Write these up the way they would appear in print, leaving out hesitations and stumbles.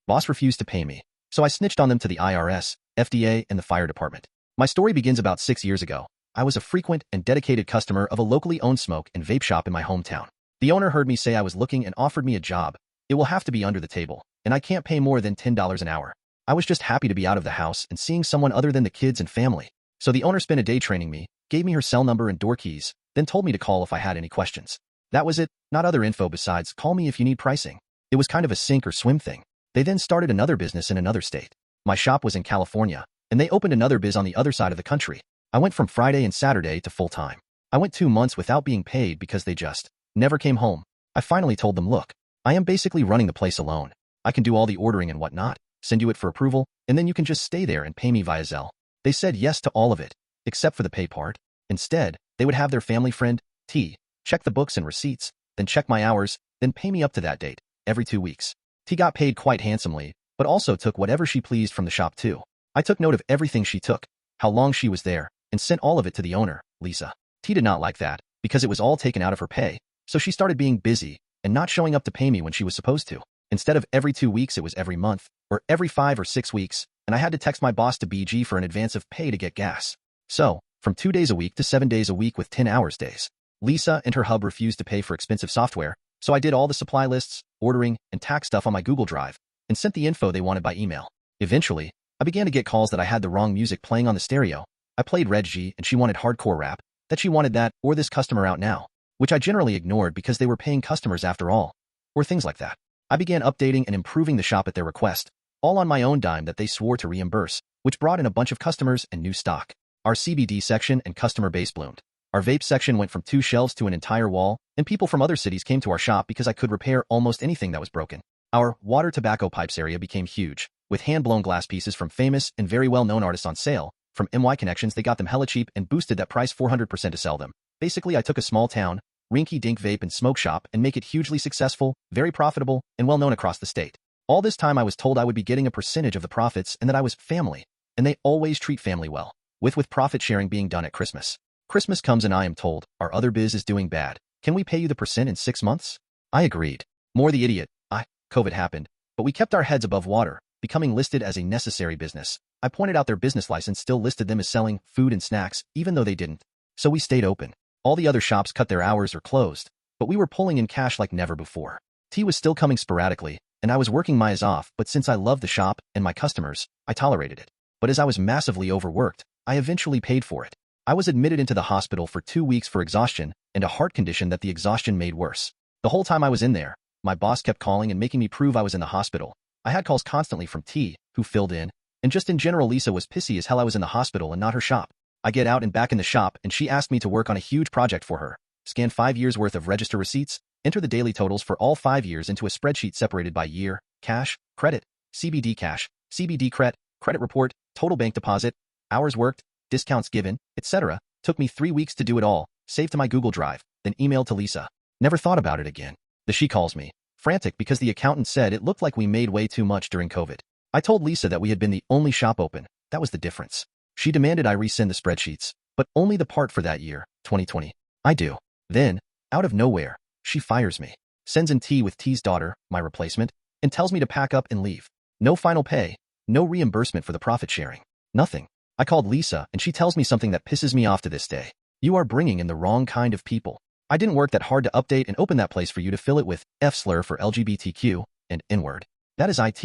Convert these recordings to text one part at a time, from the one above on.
Boss refused to pay me, so I snitched on them to the IRS, FDA, and the fire department. My story begins about 6 years ago. I was a frequent and dedicated customer of a locally owned smoke and vape shop in my hometown. The owner heard me say I was looking and offered me a job. It will have to be under the table, and I can't pay more than $10 an hour. I was just happy to be out of the house and seeing someone other than the kids and family. So the owner spent a day training me, gave me her cell number and door keys, then told me to call if I had any questions. That was it, not other info besides call me if you need pricing. It was kind of a sink or swim thing. They then started another business in another state. My shop was in California, and they opened another biz on the other side of the country. I went from Friday and Saturday to full-time. I went 2 months without being paid because they just never came home. I finally told them, look, I am basically running the place alone. I can do all the ordering and whatnot, send you it for approval, and then you can just stay there and pay me via Zelle. They said yes to all of it, except for the pay part. Instead, they would have their family friend, T, check the books and receipts, then check my hours, then pay me up to that date, every 2 weeks. T got paid quite handsomely, but also took whatever she pleased from the shop too. I took note of everything she took, how long she was there, and sent all of it to the owner, Lisa. T did not like that, because it was all taken out of her pay, so she started being busy and not showing up to pay me when she was supposed to. Instead of every 2 weeks, it was every month, or every 5 or 6 weeks, and I had to text my boss to BG for an advance of pay to get gas. So, from 2 days a week to 7 days a week with 10 hours days. Lisa and her hub refused to pay for expensive software, so I did all the supply lists, ordering, and tax stuff on my Google Drive, and sent the info they wanted by email. Eventually, I began to get calls that I had the wrong music playing on the stereo. I played Red G and she wanted hardcore rap, that she wanted that, or this customer out now, which I generally ignored because they were paying customers after all, or things like that. I began updating and improving the shop at their request, all on my own dime that they swore to reimburse, which brought in a bunch of customers and new stock. Our CBD section and customer base bloomed. Our vape section went from 2 shelves to an entire wall, and people from other cities came to our shop because I could repair almost anything that was broken. Our water tobacco pipes area became huge, with hand-blown glass pieces from famous and very well-known artists on sale. From MY Connections, they got them hella cheap and boosted that price 400% to sell them. Basically, I took a small town, rinky-dink vape and smoke shop and make it hugely successful, very profitable, and well-known across the state. All this time I was told I would be getting a percentage of the profits and that I was family, and they always treat family well, with profit sharing being done at Christmas. Christmas comes and I am told, our other biz is doing bad. Can we pay you the percent in 6 months? I agreed. More the idiot. COVID happened, but we kept our heads above water, becoming listed as a necessary business. I pointed out their business license still listed them as selling food and snacks, even though they didn't. So we stayed open. All the other shops cut their hours or closed, but we were pulling in cash like never before. Tea was still coming sporadically, and I was working my ass off, but since I loved the shop and my customers, I tolerated it. But as I was massively overworked, I eventually paid for it. I was admitted into the hospital for 2 weeks for exhaustion and a heart condition that the exhaustion made worse. The whole time I was in there, my boss kept calling and making me prove I was in the hospital. I had calls constantly from T, who filled in, and just in general Lisa was pissy as hell I was in the hospital and not her shop. I get out and back in the shop and she asked me to work on a huge project for her. Scan 5 years worth of register receipts, enter the daily totals for all 5 years into a spreadsheet separated by year, cash, credit, CBD cash, CBD credit report, total bank deposit, hours worked, discounts given, etc. Took me 3 weeks to do it all, saved to my Google Drive, then emailed to Lisa. Never thought about it again. She calls me, frantic because the accountant said it looked like we made way too much during COVID. I told Lisa that we had been the only shop open. That was the difference. She demanded I resend the spreadsheets, but only the part for that year, 2020. I do. Then, out of nowhere, she fires me, sends in T with T's daughter, my replacement, and tells me to pack up and leave. No final pay, no reimbursement for the profit sharing, nothing. I called Lisa and she tells me something that pisses me off to this day. You are bringing in the wrong kind of people. I didn't work that hard to update and open that place for you to fill it with F-slur for LGBTQ and N-word. That is IT.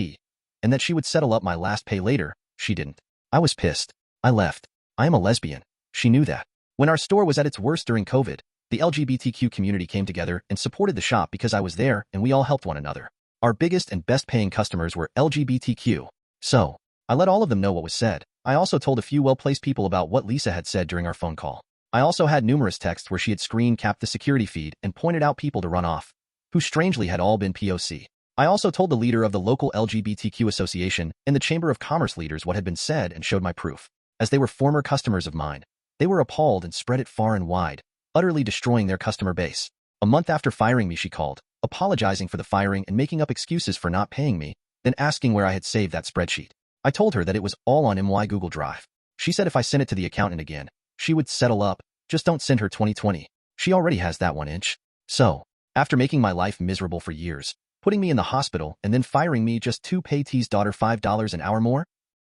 And that she would settle up my last pay later, she didn't. I was pissed. I left. I am a lesbian. She knew that. When our store was at its worst during COVID, the LGBTQ community came together and supported the shop because I was there and we all helped one another. Our biggest and best paying customers were LGBTQ. So, I let all of them know what was said. I also told a few well-placed people about what Lisa had said during our phone call. I also had numerous texts where she had screen capped the security feed and pointed out people to run off, who strangely had all been POC. I also told the leader of the local LGBTQ association and the Chamber of Commerce leaders what had been said and showed my proof. As they were former customers of mine, they were appalled and spread it far and wide, utterly destroying their customer base. A month after firing me, she called, apologizing for the firing and making up excuses for not paying me, then asking where I had saved that spreadsheet. I told her that it was all on my Google Drive. She said if I sent it to the accountant again, she would settle up. Just don't send her 2020. She already has that 1 inch. So, after making my life miserable for years, putting me in the hospital and then firing me just to pay T's daughter $5 an hour more?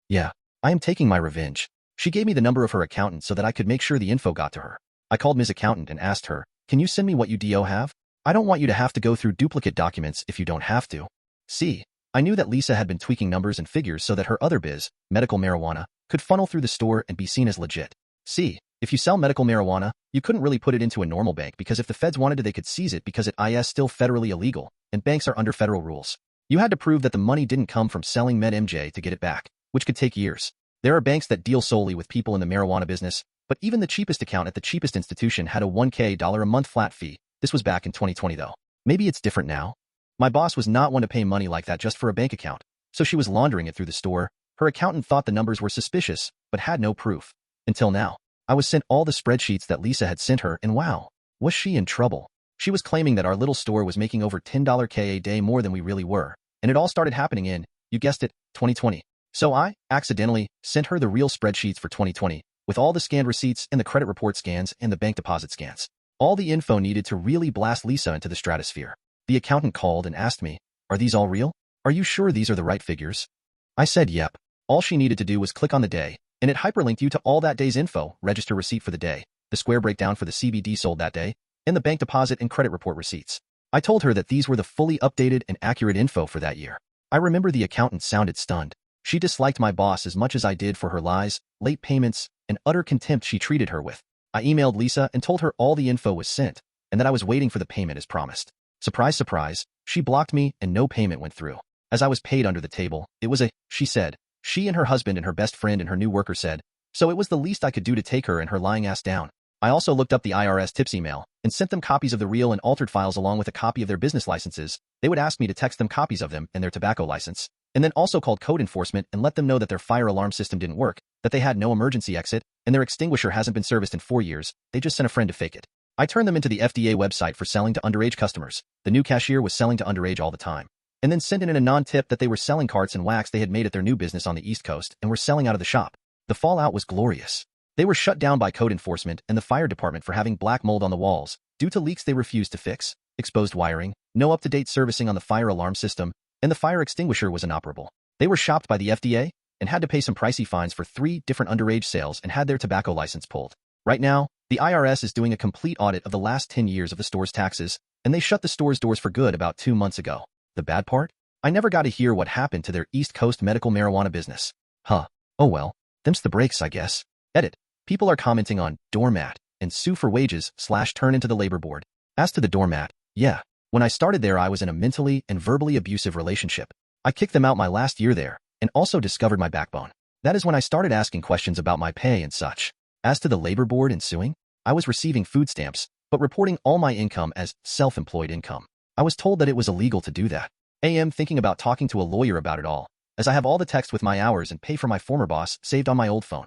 Yeah, I am taking my revenge. She gave me the number of her accountant so that I could make sure the info got to her. I called Ms. Accountant and asked her, can you send me what you do have? I don't want you to have to go through duplicate documents if you don't have to. See, I knew that Lisa had been tweaking numbers and figures so that her other biz, medical marijuana, could funnel through the store and be seen as legit. See, if you sell medical marijuana, you couldn't really put it into a normal bank because if the feds wanted to, they could seize it because it is still federally illegal, and banks are under federal rules. You had to prove that the money didn't come from selling MedMJ to get it back, which could take years. There are banks that deal solely with people in the marijuana business, but even the cheapest account at the cheapest institution had a $1,000 a month flat fee. This was back in 2020 though. Maybe it's different now. My boss was not one to pay money like that just for a bank account, so she was laundering it through the store. Her accountant thought the numbers were suspicious, but had no proof. Until now. I was sent all the spreadsheets that Lisa had sent her, and wow, was she in trouble. She was claiming that our little store was making over $10K a day more than we really were, and it all started happening in, you guessed it, 2020. So I, accidentally, sent her the real spreadsheets for 2020, with all the scanned receipts and the credit report scans and the bank deposit scans. All the info needed to really blast Lisa into the stratosphere. The accountant called and asked me, are these all real? Are you sure these are the right figures? I said yep. All she needed to do was click on the day, and it hyperlinked you to all that day's info, register receipt for the day, the square breakdown for the CBD sold that day, and the bank deposit and credit report receipts. I told her that these were the fully updated and accurate info for that year. I remember the accountant sounded stunned. She disliked my boss as much as I did for her lies, late payments, and utter contempt she treated her with. I emailed Lisa and told her all the info was sent, and that I was waiting for the payment as promised. Surprise, surprise, she blocked me and no payment went through. As I was paid under the table, it was she said. She and her husband and her best friend and her new worker said, so it was the least I could do to take her and her lying ass down. I also looked up the IRS tips email and sent them copies of the real and altered files along with a copy of their business licenses. They would ask me to text them copies of them and their tobacco license, and then also called code enforcement and let them know that their fire alarm system didn't work, that they had no emergency exit, and their extinguisher hasn't been serviced in 4 years. They just sent a friend to fake it. I turned them into the FDA website for selling to underage customers. The new cashier was selling to underage all the time. And then sent in a non-tip that they were selling carts and wax they had made at their new business on the East Coast and were selling out of the shop. The fallout was glorious. They were shut down by code enforcement and the fire department for having black mold on the walls due to leaks they refused to fix, exposed wiring, no up-to-date servicing on the fire alarm system, and the fire extinguisher was inoperable. They were shopped by the FDA and had to pay some pricey fines for 3 different underage sales and had their tobacco license pulled. Right now, the IRS is doing a complete audit of the last 10 years of the store's taxes, and they shut the store's doors for good about 2 months ago. The bad part? I never got to hear what happened to their East Coast medical marijuana business. Huh. Oh well. Them's the breaks, I guess. Edit. People are commenting on doormat and sue for wages / turn into the labor board. As to the doormat, yeah. When I started there, I was in a mentally and verbally abusive relationship. I kicked them out my last year there and also discovered my backbone. That is when I started asking questions about my pay and such. As to the labor board and suing, I was receiving food stamps, but reporting all my income as self-employed income. I was told that it was illegal to do that. I am thinking about talking to a lawyer about it all, as I have all the text with my hours and pay for my former boss saved on my old phone.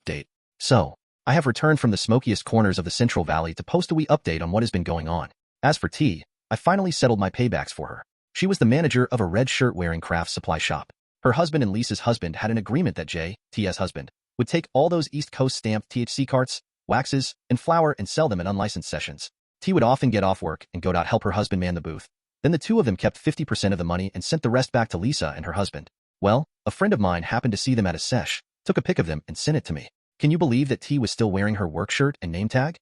Date. So, I have returned from the smokiest corners of the Central Valley to post a wee update on what has been going on. As for T, I finally settled my paybacks for her. She was the manager of a red shirt-wearing craft supply shop. Her husband and Lisa's husband had an agreement that T's husband, would take all those East Coast stamped THC carts, waxes, and flour and sell them at unlicensed sessions. T would often get off work and go to help her husband man the booth. Then the two of them kept 50% of the money and sent the rest back to Lisa and her husband. Well, a friend of mine happened to see them at a sesh, took a pic of them and sent it to me. Can you believe that T was still wearing her work shirt and name tag?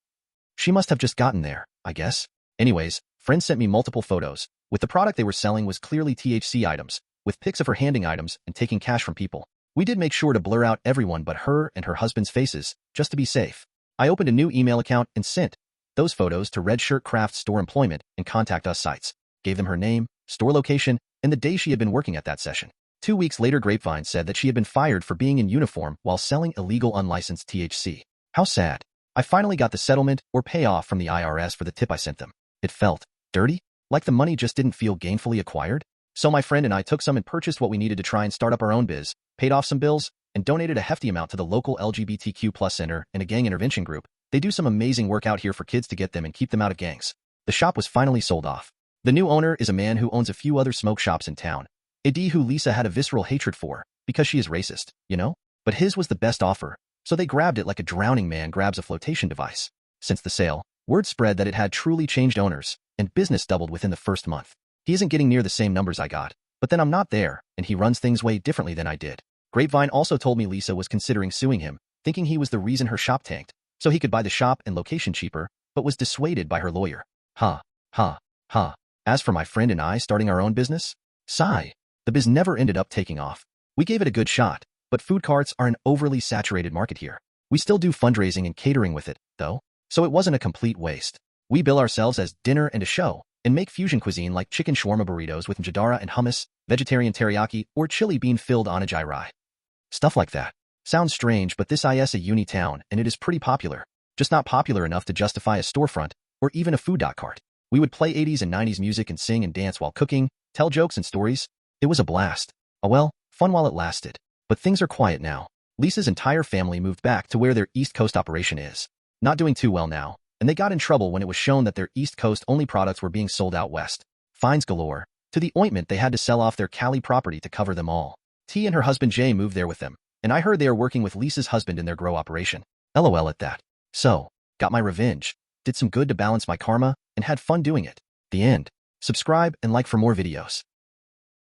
She must have just gotten there, I guess. Anyways, friend sent me multiple photos. With the product they were selling was clearly THC items, with pics of her handing items and taking cash from people. We did make sure to blur out everyone but her and her husband's faces, just to be safe. I opened a new email account and sent those photos to Red Shirt Craft store employment and contact us sites. Gave them her name, store location, and the day she had been working at that session. 2 weeks later, Grapevine said that she had been fired for being in uniform while selling illegal unlicensed THC. How sad. I finally got the settlement or payoff from the IRS for the tip I sent them. It felt dirty, like the money just didn't feel gainfully acquired. So my friend and I took some and purchased what we needed to try and start up our own biz, paid off some bills, and donated a hefty amount to the local LGBTQ+ center and a gang intervention group. They do some amazing work out here for kids to get them and keep them out of gangs. The shop was finally sold off. The new owner is a man who owns a few other smoke shops in town. A D who Lisa had a visceral hatred for, because she is racist, you know? But his was the best offer, so they grabbed it like a drowning man grabs a flotation device. Since the sale, word spread that it had truly changed owners, and business doubled within the first month. He isn't getting near the same numbers I got, but then I'm not there, and he runs things way differently than I did. Grapevine also told me Lisa was considering suing him, thinking he was the reason her shop tanked, so he could buy the shop and location cheaper, but was dissuaded by her lawyer. Huh. Huh. Huh. As for my friend and I starting our own business? Sigh. The biz never ended up taking off. We gave it a good shot, but food carts are an overly saturated market here. We still do fundraising and catering with it, though, so it wasn't a complete waste. We bill ourselves as dinner and a show, and make fusion cuisine like chicken shawarma burritos with njadara and hummus, vegetarian teriyaki, or chili bean-filled onigiri rye. Stuff like that. Sounds strange, but this is a uni town, and it is pretty popular. Just not popular enough to justify a storefront, or even a food cart. We would play 80s and 90s music and sing and dance while cooking, tell jokes and stories. It was a blast. Oh well, fun while it lasted. But things are quiet now. Lisa's entire family moved back to where their East Coast operation is. Not doing too well now, and they got in trouble when it was shown that their East Coast only products were being sold out west. Fines galore. To the ointment, they had to sell off their Cali property to cover them all. T and her husband Jay moved there with them, and I heard they are working with Lisa's husband in their grow operation. LOL at that. So, got my revenge, did some good to balance my karma, and had fun doing it. The end. Subscribe and like for more videos.